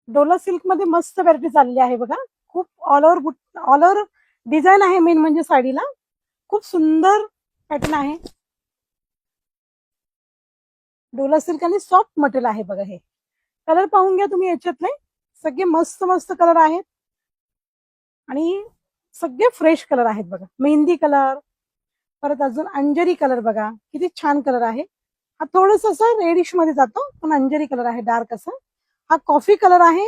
Dola silk मध्ये मस्त variety चालली आहे बघा. खूप ऑल ओव्हर डिझाईन आहे. मेन म्हणजे साडीला खूप सुंदर पॅटर्न आहे. डोला सिल्क आणि सॉफ्ट मटेरियल आहे बघा. हे कलर पाहून घ्या तुम्ही. याच्यातले सगळे मस्त मस्त कलर आहेत आणि सगळे फ्रेश कलर आहेत बघा. मेहंदी कलर, परत अजून अंजरी कलर बघा, किती छान कलर आहे. हा थोडस असं रेडिश मध्ये जातो, पण अंजरी कलर आहे डार्क असा. हा कॉफी कलर आहे.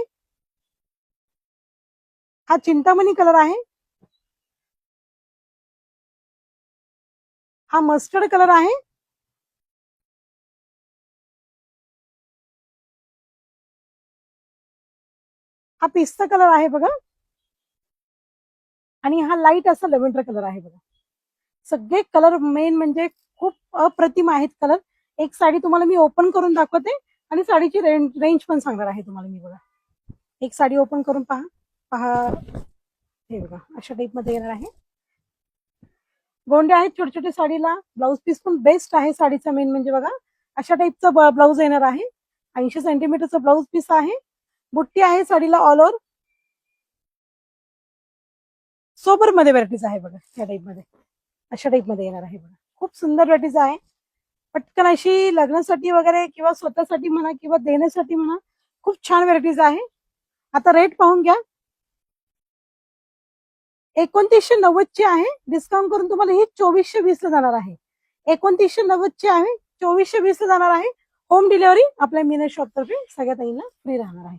हा चिंतामणी कलर आहे. हा मस्टर्ड कलर आहे. हा पिस्ता कलर आहे बघा. आणि हा लाईट असा लेव्हेंडर कलर आहे बघा. सगळे कलर मेन म्हणजे खूप अप्रतिम आहेत कलर. एक साडी तुम्हाला मी ओपन करून दाखवते आणि साडीची रेंज पण सांगणार आहे तुम्हाला मी बघा. एक साडी ओपन करून पहा. पहा, हे बघा अशा टाईप मध्ये येणार आहे. गोंडे आहेत छोटे छोटे साडीला. ब्लाऊज पीस पण बेस्ट आहे साडीचा. मेन म्हणजे बघा अशा टाईपचा ब्लाऊज येणार आहे. 80 सेंटीमीटरचा ब्लाऊज पीस आहे. बुट्टी आहे साडीला ऑल ओव्हर. सोबर मध्ये व्हरायटीज आहे बघा. या टाईप मध्ये अशा टाईप मध्ये येणार आहे बघा. खूप सुंदर व्हरायटीज आहे. पटकन अशी लग्नासाठी वगैरे किंवा स्वतःसाठी म्हणा किंवा देण्यासाठी म्हणा खूप छान व्हरायटीज आहे. आता रेट पाहून घ्या. 2990 ची आहे. डिस्काउंट करून तुम्हाला ही 2420 ला जाणार आहे. 2990 ची आहे, 2420 ला जाणार आहे. होम डिलिव्हरी आपल्या मीना शॉप तर्फे सगळ्या ताईंना फ्री राहणार आहे.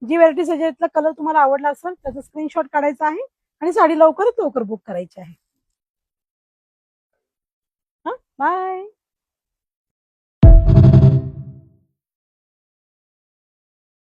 जी व्हरायटी याच्यातला कलर तुम्हाला आवडला असेल त्याचा स्क्रीनशॉट काढायचा आहे आणि साडी लवकरात लवकर बुक करायची आहे. हा, बाय.